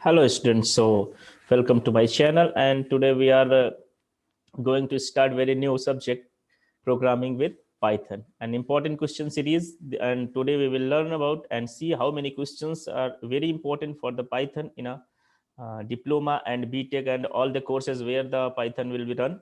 Hello students, so welcome to my channel, and today we are going to start very new subject, programming with Python, an important question series. And today we will learn about and see how many questions are very important for the Python in a diploma and BTech and all the courses where the Python will be run.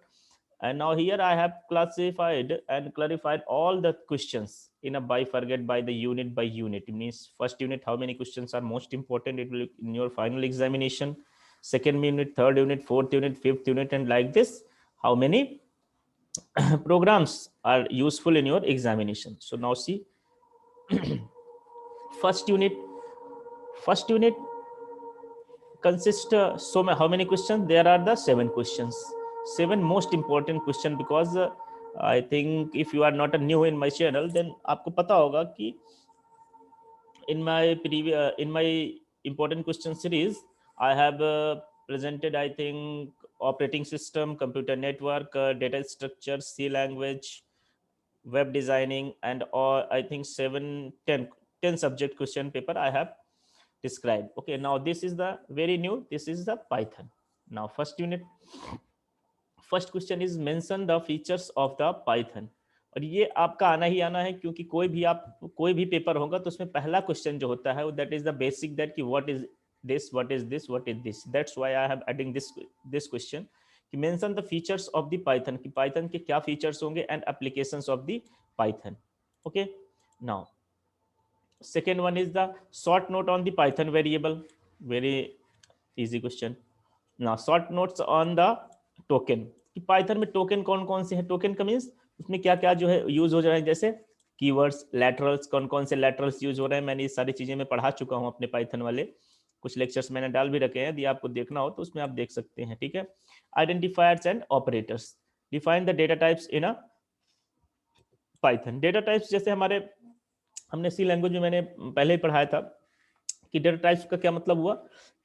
And now here I have classified and clarified all the questions in a bifurcate by the unit by unit. It means first unit, how many questions are most important, it will in your final examination. Second unit, third unit, fourth unit, fifth unit, and like this, how many programs are useful in your examination. So now see, first unit, first unit consists how many questions? There are the 7 questions, 7 most important question, because I think if you are not a new in my channel, then आपको पता होगा कि in my previous in my important question series I have presented, I think, operating system, computer network, data structure, C language, web designing, and all, I think 10 subject question paper I have described. Okay, now this is the very new, this is the Python. Now first unit, first question is mention the features of the Python. और ये आपका आना ही आना है, क्योंकि कोई भी paper होगा तो उसमें पहला क्वेश्चन जो होता है that is the basic, that कि what is this, what is this, what is this. That's why I have adding this question कि mention the features of the Python, कि पाइथन के क्या फीचर्स होंगे and applications of the Python. Okay, now second one is the short note on the Python variable. Very easy question. Now short notes on the token, कि Python में token कौन कौन से हैं। टोकन का मीन्स उसमें क्या क्या जो है यूज हो रहे हैं, जैसे कीवर्ड्स, लैटरल्स, कौन कौन से लैटरल्स यूज हो रहे हैं। मैंने ये सारी चीजें मैं पढ़ा चुका हूँ अपने पाइथन वाले, कुछ लेक्चर्स मैंने डाल भी रखे हैं, यदि आपको देखना हो तो उसमें आप देख सकते हैं। ठीक है, identifiers and operators, define the data types in a Python. Data types जैसे हमने सी लैंग्वेज में मैंने पहले ही पढ़ाया था कि डेटा टाइप्स का क्या मतलब हुआ,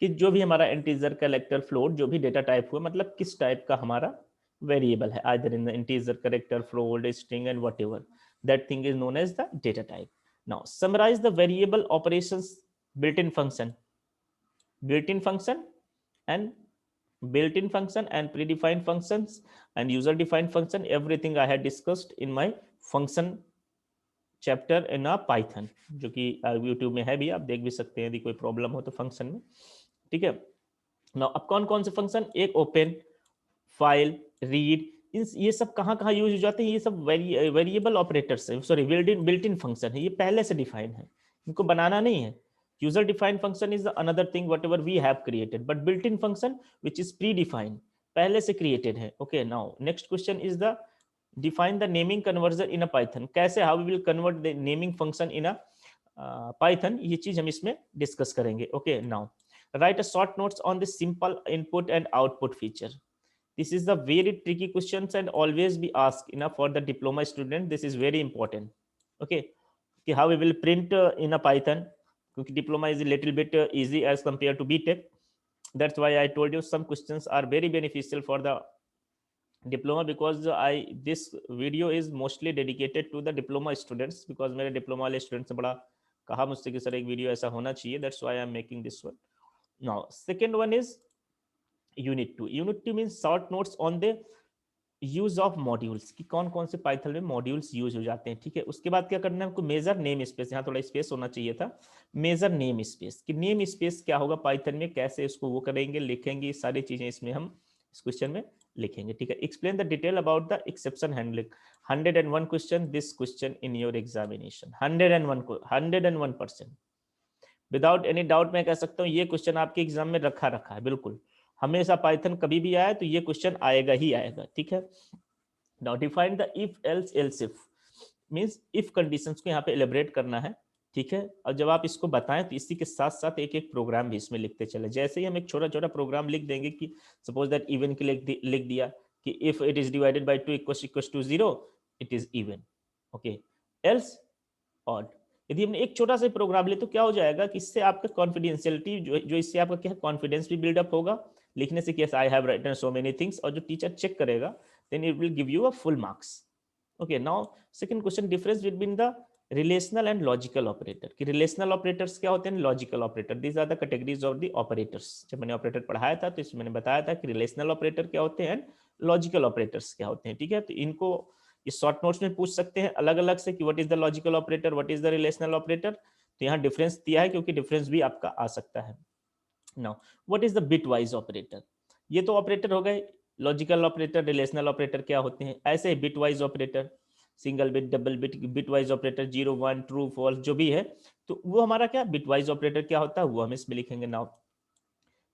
कि जो भी हमारा इंटीजर, कैरेक्टर, फ्लोट, जो भी डेटा टाइप हुआ, मतलब किस टाइप का हमारा वेरिएबल है, either in the integer, character, float, string and whatever, that thing is known as the data type. Now summarise the variable operations, built in function, built in function and built-in function and predefined functions and user defined function, everything I had discussed in my function chapter in a Python, जो कि YouTube में है भी, आप देख भी सकते हैं यदि कोई प्रॉब्लम हो तो फंक्शन में। ठीक है, ना अब कौन कौन से फंक्शन, एक ओपन, फाइल, रीड, ये सब कहाँ कहाँ यूज हो जाते हैं, ये सब वेरिएबल ऑपरेटर्स है, सॉरी बिल्ट इन फंक्शन है, ये पहले से डिफाइन है, इनको बनाना नहीं है। User defined function is another thing whatever we have created, but built in function which is predefined, पहले से क्रिएटेड है। Okay, now next question is the define the naming conversion in a python, कैसे, how we will convert the naming function in a python, ये चीज हम इसमें discuss करेंगे। Okay, now write a short notes on the simple input and output feature. This is the very tricky questions and always be asked enough for the diploma student, this is very important. Okay, कि how we will print in a python, क्योंकि diploma is a little bit easy as compared to btech, that's why I told you some questions are very beneficial for the diploma, because this video is mostly dedicated to the diploma students, because मेरे diploma वाले students से बड़ा कहा मुझसे कि sir एक video ऐसा होना चाहिए, that's why I am making this one. Now second one is unit 2. Unit 2 means short notes on the use of modules, कि कौन कौन से पाइथन में मॉड्यूल्स यूज हो जाते हैं। ठीक है, उसके बाद क्या करना है हमको, मेजर नेम स्पेस, यहाँ थोड़ा स्पेस होना चाहिए था, मेजर नेम स्पेस, कि नेम स्पेस क्या होगा पाइथन में, कैसे इसको वो करेंगे, लिखेंगे, सारी चीजें इसमें हम इस क्वेश्चन में लिखेंगे। ठीक है, explain the detail about the exception handling, 101 question this question in your examination, 101%। Without any doubt मैं कह सकता हूँ ये क्वेश्चन आपके एग्जाम में रखा है, बिल्कुल हमेशा पाइथन कभी भी आए तो ये क्वेश्चन आएगा ही आएगा। ठीक है, now define the if else else if, means if conditions को यहाँ पे एलिब्रेट करना है। ठीक है, और जब आप इसको बताएं तो इसी के साथ साथ एक एक प्रोग्राम भी इसमें लिखते चले। जैसे ही हम एक छोटा छोटा प्रोग्राम लिख देंगे कि सपोज दैट इवन के लिख दिया कि if it is divided by 2 equals to 0 it is even. Okay, else odd, यदि हमने एक छोटा सा प्रोग्राम ले तो क्या हो जाएगा कि इससे आपका कॉन्फिडेंशियलिटी जो इससे आपका क्या कॉन्फिडेंस भी बिल्डअप होगा, लिखने से कैसे I have written so many things, और जो टीचर चेक करेगा then it will give you a full marks. Okay, now second question, difference between the relational and logical operator कि रिलेशनल ऑपरेटर्स क्या होते हैं, logical operator, these are the categories of the operators. जब मैंने operator पढ़ाया था तो इसमें मैंने बताया था कि रिलेशनल ऑपरेटर क्या होते हैं, लॉजिकल ऑपरेटर्स क्या होते हैं। ठीक है, तो इनको इस शॉर्ट नोट्स में पूछ सकते हैं अलग अलग से कि what is the logical operator, what is the relational operator. तो यहाँ डिफरेंस दिया है क्योंकि डिफरेंस भी आपका आ सकता है। Now what is the bit wise operator, ये तो ऑपरेटर हो गए। लॉजिकल ऑपरेटर, रिलेशनल ऑपरेटर क्या होते हैं, ऐसे ही bitwise operator, single bit, double bit, bitwise operator, 0 1 true false जो भी है, तो वो हमारा क्या बिट वाइज ऑपरेटर क्या होता है वो हम इसमें लिखेंगे। Now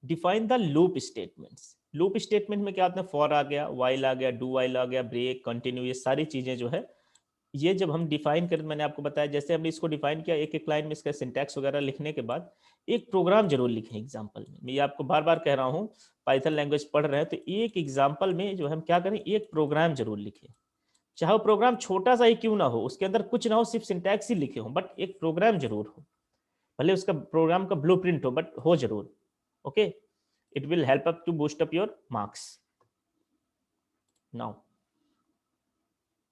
define the loop statements, loop statement में क्या होता है, फॉर आ गया, वाइल आ गया, डू वाइल आ गया, ब्रेक, कंटिन्यू, ये सारी चीजें जो है ये जब हम डिफाइन करें, मैंने आपको बताया जैसे हमने इसको डिफाइन किया, एक एक लाइन में इसका सिंटैक्स वगैरह लिखने के बाद एक प्रोग्राम जरूर लिखें एग्जांपल में। मैं ये आपको बार बार कह रहा हूँ, पाइथन लैंग्वेज पढ़ रहे हैं तो एक एग्जांपल में जो हम क्या करें, एक प्रोग्राम जरूर लिखें, चाहे वो प्रोग्राम छोटा सा ही क्यों ना हो, उसके अंदर कुछ ना हो, सिर्फ सिंटैक्स ही लिखे हो, बट एक प्रोग्राम जरूर हो, भले उसका प्रोग्राम का ब्लूप्रिंट हो बट हो जरूर। Okay, it will help up to boost up your marks. Now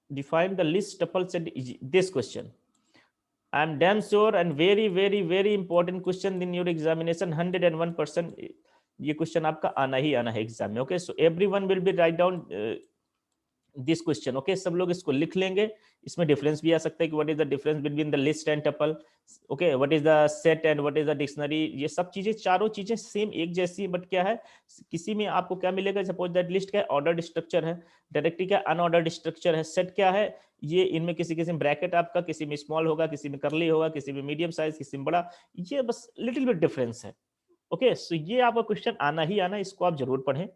define the list tuples and this question, I am damn sure and very important question in your examination, 101% ये question आपका आना ही आना है exam में। Okay, so everyone will be write down this question. Okay, सब लोग इसको लिख लेंगे। इसमें डिफरेंस भी आ सकता है कि what is the difference between the list and tuple, okay, what is the set and what is the dictionary, ये सब चीजें, चारों चीजें सेम एक जैसी, बट क्या है किसी में आपको क्या मिलेगा, सपोज दैट लिस्ट क्या ऑर्डर्ड स्ट्रक्चर है, डायरेक्टरी क्या अनऑर्डर्ड स्ट्रक्चर है, सेट क्या है ये इनमें किसी किसी में ब्रैकेट आपका, किसी में स्मॉल होगा, किसी में करली होगा, किसी में मीडियम साइज, किसी में बड़ा, ये बस लिटिल बिट डिफरेंस है। ओके, सो ये आपका क्वेश्चन आना ही आना, इसको आप जरूर पढ़ें।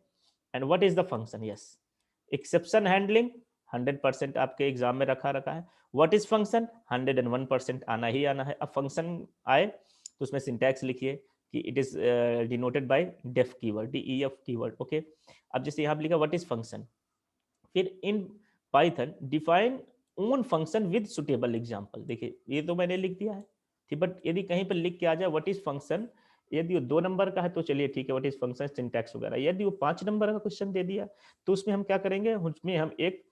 And what is the function, yes, exception handling 100% आपके एग्जाम में रखा है। व्हाट इज फंक्शन, 101% आना ही आना है। अब फंक्शन आए तो उसमें सिंटैक्स लिखिए कि it is denoted by def keyword, DEF keyword. Okay, अब जैसे यहाँ लिखा व्हाट इज फंक्शन, फिर in Python define own function with suitable example. देखिए ये तो मैंने लिख दिया है, ठीक, बट यदि कहीं पर लिख के आ जाए व्हाट इज फंक्शन, यदि वो 2 नंबर का है तो चलिए ठीक है, व्हाट इज फंक्शन सिंटैक्स वगैरह। यदि वो 5 नंबर का क्वेश्चन दे दिया तो उसमें हम क्या करेंगे, उसमें हम एक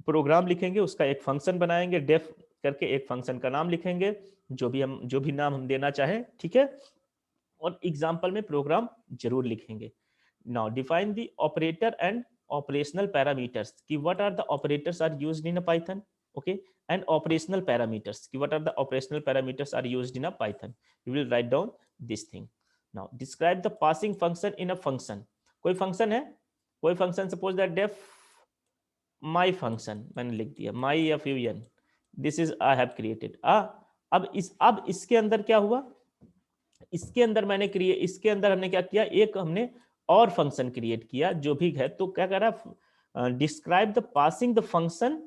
प्रोग्राम लिखेंगे, उसका एक फंक्शन बनाएंगे, डेफ करके एक फंक्शन का नाम लिखेंगे, जो भी नाम हम देना चाहें, ठीक है, और एग्जाम्पल में प्रोग्राम जरूर लिखेंगे। Now define the operator and operational parameters कि what are the operators are used in a python, okay, and operational parameters कि what are the operational parameters are used in a python, you will write down this thing. Now describe the passing function in a function, कोई function है, कोई function suppose that def my function मैंने लिख दिया, my fun, this is I have created. अब इसके अंदर क्या हुआ, इसके अंदर इसके अंदर हमने क्या किया, एक हमने और फंक्शन क्रिएट किया जो भी है, तो क्या कर रहा, describe the passing the function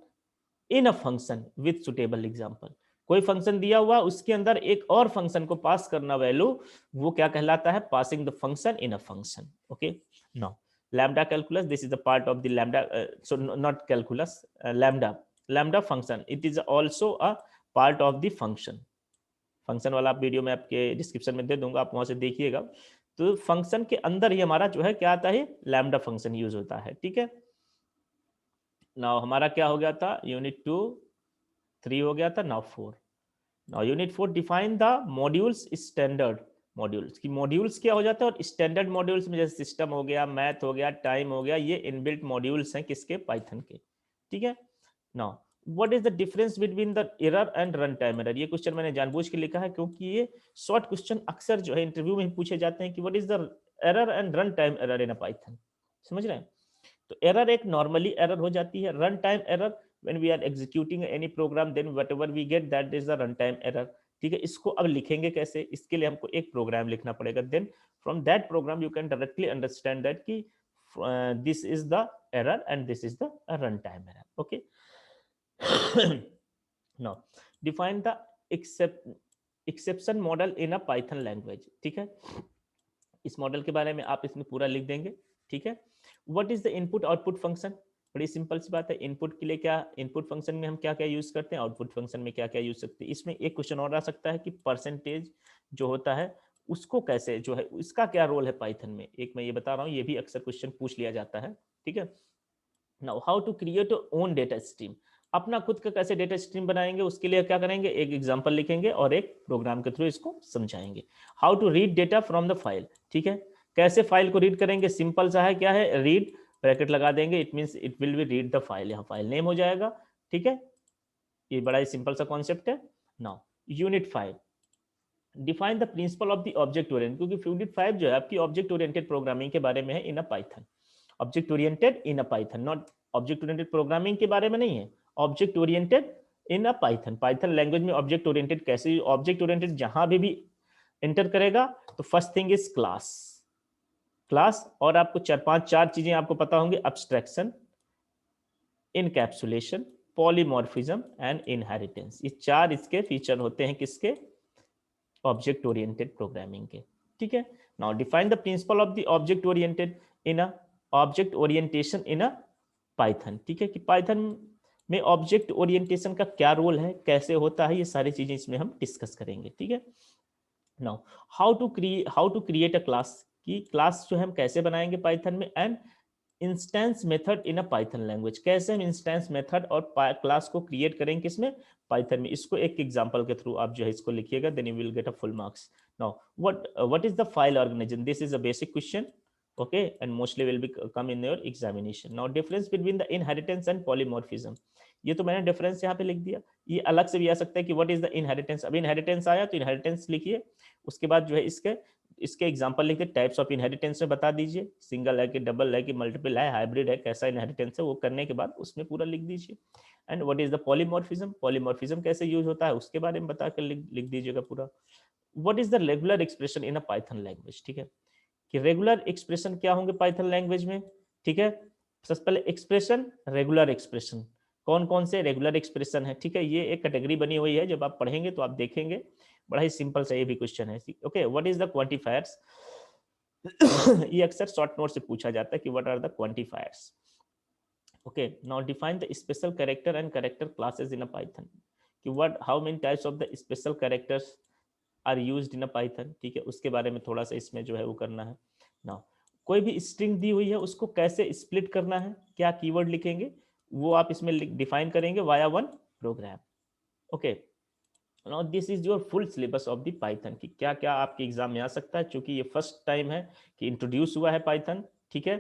in a function with suitable example. कोई फंक्शन दिया हुआ उसके अंदर एक और फंक्शन को पास करना वैल्यू, वो क्या कहलाता है, passing the function in a function. Okay, now lambda calculus, this is the part of the lambda, so not calculus, lambda function, it is also a part of the function। Function वाला video मैं आपके description में दे दूंगा, आप वहां से देखिएगा। तो फंक्शन के अंदर ही हमारा जो है क्या आता है, लैम्डा फंक्शन यूज होता है, ठीक है। नाउ हमारा क्या हो गया था, यूनिट 2 3 हो गया था, now 4। Now unit 4 define the modules standard modules की, मॉड्यूल्स क्या हो जाता है, और स्टैंडर्ड मॉड्यूल्स में जैसे सिस्टम हो गया, मैथ हो गया, टाइम हो गया, ये इनबिल्ट मॉड्यूल्स हैं किसके, पाइथन के, ठीक है। Now what is the difference between the error and run time error, ये क्वेश्चन मैंने जानबूझ के लिखा है क्योंकि ये शॉर्ट क्वेश्चन अक्सर जो है इंटरव्यू में पूछे जाते हैं कि what is the error and run time error in a Python, समझ रहे हैं। तो एरर एक नॉर्मली एरर हो जाती है, run time error when we are executing any program then whatever we get that is the run time error, ठीक है। इसको अब लिखेंगे कैसे, इसके लिए हमको एक प्रोग्राम लिखना पड़ेगा, then from that program you can directly understand that कि this is the error and this is the run time error. Okay, now define the exception model in a python language, ठीक है। इस model के बारे में आप इसमें पूरा लिख देंगे, ठीक है। What is the input output function, बड़ी सिंपल सी बात है, इनपुट के लिए क्या, इनपुट फंक्शन में हम क्या क्या यूज करते हैं, आउटपुट फंक्शन में क्या क्या यूज करते हैं। इसमें एक क्वेश्चन और आ सकता है कि परसेंटेज जो होता है उसको कैसे जो है, इसका क्या रोल है पाइथन में, एक मैं ये बता रहा हूँ, ये भी अक्सर क्वेश्चन पूछ लिया जाता है, ठीक है। Now how to create own data stream, अपना खुद का कैसे डेटा स्ट्रीम बनाएंगे, उसके लिए क्या करेंगे, एक एग्जांपल लिखेंगे और एक प्रोग्राम के थ्रू इसको समझाएंगे। How to read data from the file, ठीक है, कैसे फाइल को रीड करेंगे, सिंपल सा है, क्या है, रीड ब्रैकेट लगा देंगे, it means it will be read the file, यहाँ फाइल नेम हो जाएगा, ठीक है, ये बड़ा ही सिंपल सा कॉन्सेप्ट है। Now unit 5, define the principle of the object oriented, क्योंकि यूनिट 5 जो है आपकी ऑब्जेक्ट ओरिएंटेड प्रोग्रामिंग के बारे में है in a Python, object oriented in a Python, not object oriented programming के बारे में नहीं है, object oriented in a Python, Python language में ऑब्जेक्ट ओरिएंटेड कैसे, ऑब्जेक्ट ओरिएंटेड जहां भी एंटर करेगा तो first thing is class, class, और आपको चार चीजें आपको पता होंगी, abstraction, encapsulation, polymorphism and inheritance, ये चार इसके फीचर होते हैं किसके, ऑब्जेक्ट ओरिएंटेड प्रोग्रामिंग के, ठीक है। Now define the principle of the object oriented in a object orientation in a Python, ठीक है, कि पाइथन में ऑब्जेक्ट ओरिएंटेशन का क्या रोल है, कैसे होता है, ये सारी चीजें इसमें हम डिस्कस करेंगे, ठीक है। Now how to create a class, की क्लास जो है हम कैसे बनाएंगे पाइथन में, and instance method in a Python language, कैसे हम इंस्टेंस मेथड और क्लास को क्रिएट करेंगे किसमें, पाइथन में, इसको एक एग्जांपल के थ्रू आप जो है इसको लिखिएगा, then you will get a full marks. Now what is the file organisation, this is a basic question, okay, and mostly will be come in your examination. Now difference between the inheritance and polymorphism, ये तो मैंने difference यहाँ पे लिख दिया, ये अलग से भी आ सकता है कि व्हाट इज द इनहेरिटेंस, अब इनहेरिटेंस आया तो इनहेरिटेंस लिखिए, उसके बाद जो है इसके एग्जांपल लिखिए, टाइप्स ऑफ इनहेरिटेंस में बता दीजिए, सिंगल है कि डबल है कि मल्टीपल है, हाइब्रिड है, कैसा इनहेरिटेंस है, वो करने के बाद उसमें पूरा लिख दीजिए। And what is the polymorphism, polymorphism कैसे यूज होता है उसके बारे में बताकर लिख दीजिएगा पूरा। What is the regular expression in a Python language, ठीक है, कि रेगुलर एक्सप्रेशन क्या होंगे पाइथन लैंग्वेज में, ठीक है, सबसे पहले एक्सप्रेशन, रेगुलर एक्सप्रेशन, कौन कौन से रेगुलर एक्सप्रेशन है, ठीक है, ये एक कैटेगरी बनी हुई है, जब आप पढ़ेंगे तो आप देखेंगे, बड़ा ही सिंपल सा ये भी क्वेश्चन है, okay. What is the quantifiers, ये अक्सर शॉर्ट नोट से पूछा जाता है कि what are the quantifiers, okay. Now define the special character and character classes in a Python, कि what how many types of the special characters are used in a Python, ठीक है, उसके बारे में थोड़ा सा इसमें जो है वो करना है। नाउ कोई भी स्ट्रिंग दी हुई है उसको कैसे स्प्लिट करना है, क्या कीवर्ड लिखेंगे, वो आप इसमें डिफाइन करेंगे via one program, okay. Now this is your full syllabus of the Python, कि क्या क्या आपके एग्जाम में आ सकता है, क्योंकि ये फर्स्ट टाइम है कि इंट्रोड्यूस हुआ है पाइथन, ठीक है,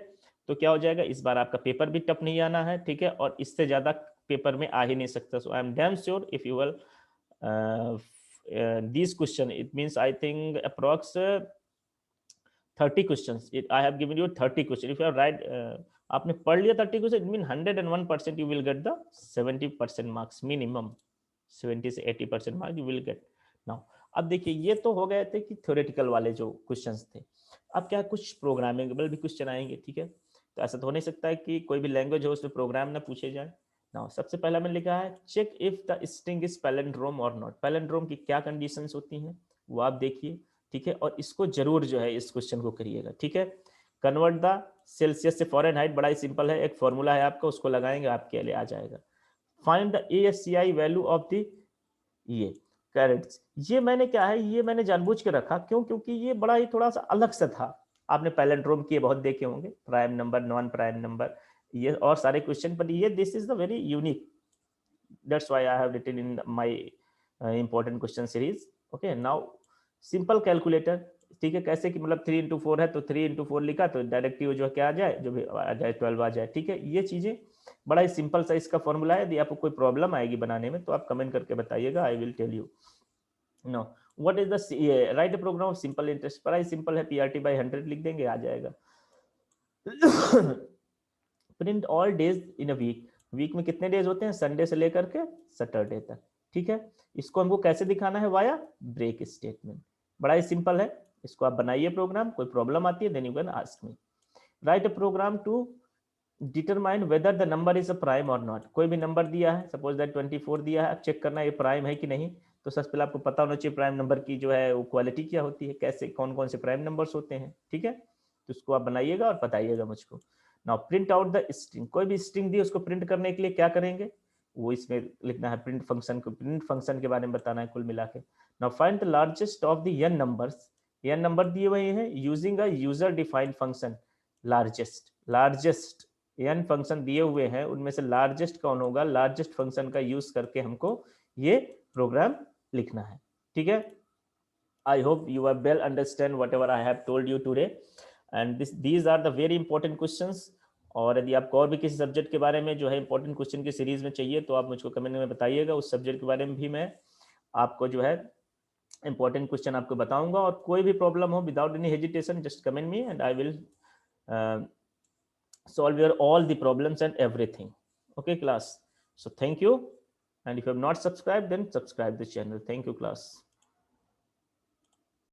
तो क्या हो जाएगा, इस बार आपका पेपर भी टफ नहीं आना है, ठीक है, और इससे ज्यादा पेपर में आ ही नहीं सकता, so I am damn sure if you will this question, it means I think approx 30 questions, I have given you 30 questions, if you are right, आपने पढ़ लिया 30 question, it mean 101% you will get the 70% marks minimum, 70 से 80% mark you will get। now अब देखिए ये तो हो गए थे कि थ्योरेटिकल वाले जो क्वेश्चंस थे, अब क्या कुछ प्रोग्रामेबल भी क्वेश्चन आएंगे, ठीक है, तो ऐसा तो हो नहीं सकता है कि कोई भी लैंग्वेज हो उसमें प्रोग्राम ना पूछे जाए। नाउ सबसे पहला मैंने लिखा है check if the string is palindrome or not, palindrome की क्या कंडीशंस होती हैं वो आप देखिए, ठीक है, और इसको जरूर जो है इस क्वेश्चन को करिएगा, ठीक है। कन्वर्ट द सेल्सियस से फॉरेनहाइट, बड़ा ही सिंपल है, एक फॉर्मूला है आपका, उसको लगाएंगे आपके लिए आ जाएगा। Find the ASCII value of the ये कैरेट्स, ये मैंने क्या है, ये मैंने जानबूझ के रखा, क्यों, क्योंकि ये बड़ा ही थोड़ा सा अलग सा था, आपने पैलेंड्रोम किए बहुत देखे होंगे, prime number, non prime number, ये और सारे क्वेश्चन, पर ये this is the very unique, that's why I have written in my important question series, okay। now simple calculator, ठीक है, कैसे कि मतलब 3 into 4 है तो 3 into 4 लिखा तो डायरेक्टिव जो क्या आ जाए, जो भी आ जाए 12 आ जाए, ठीक है, ये चीजें बड़ा ही सिंपल सा इसका फॉर्मूला है, यदि आपको कोई प्रॉब्लम आएगी बनाने में तो आप कमेंट करके बताइएगा, I will tell you. No what is the right program of simple interest, बड़ा ही सिंपल है, PRT/100 लिख देंगे आ जाएगा। Print all days in a week, week में कितने डेज होते हैं, संडे से लेकर के सैटरडे तक, ठीक है, इसको हमको कैसे दिखाना है, वाया ब्रेक स्टेटमेंट, बड़ा ही सिंपल है, इसको आप बनाइए प्रोग्राम, कोई प्रॉब्लम आती है then you can ask me. Write a program to determine whether the number is a prime or not, कोई भी नंबर दिया है, सपोज दैट 24 दिया है, चेक करना है ये प्राइम है कि नहीं, तो सबसे पहले आपको पता होना चाहिए प्राइम नंबर की जो है वो क्वालिटी क्या होती है, कैसे कौन कौन से प्राइम नंबर्स होते हैं, ठीक है, तो उसको आप बनाइएगा और बताइएगा मुझको। Now print out the string, कोई भी स्ट्रिंग दी उसको प्रिंट करने के लिए क्या करेंगे, वो इसमें लिखना है, प्रिंट फंक्शन को, प्रिंट फंक्शन के बारे में बताना है कुल मिला के। Now find the largest of the n numbers, n number दिए हुए हैं using a user defined function, largest, largest n function दिए हुए हैं, उनमें से लार्जेस्ट कौन होगा, लार्जेस्ट फंक्शन का यूज करके हमको ये प्रोग्राम लिखना है। ठीक है, I hope you have well understand whatever I have told you today, and these are the very important questions। और यदि आपको और भी किसी सब्जेक्ट के बारे में जो है इंपॉर्टेंट क्वेश्चन की सीरीज में चाहिए तो आप मुझको कमेंट में बताइएगा, उस सब्जेक्ट के बारे में भी मैं आपको जो है इंपॉर्टेंट क्वेश्चन आपको बताऊंगा। और कोई भी प्रॉब्लम हो, without any hesitation just comment me and I will solve your all the problems and everything। Okay class, so thank you, and if you have not subscribed then subscribe the channel। thank you class।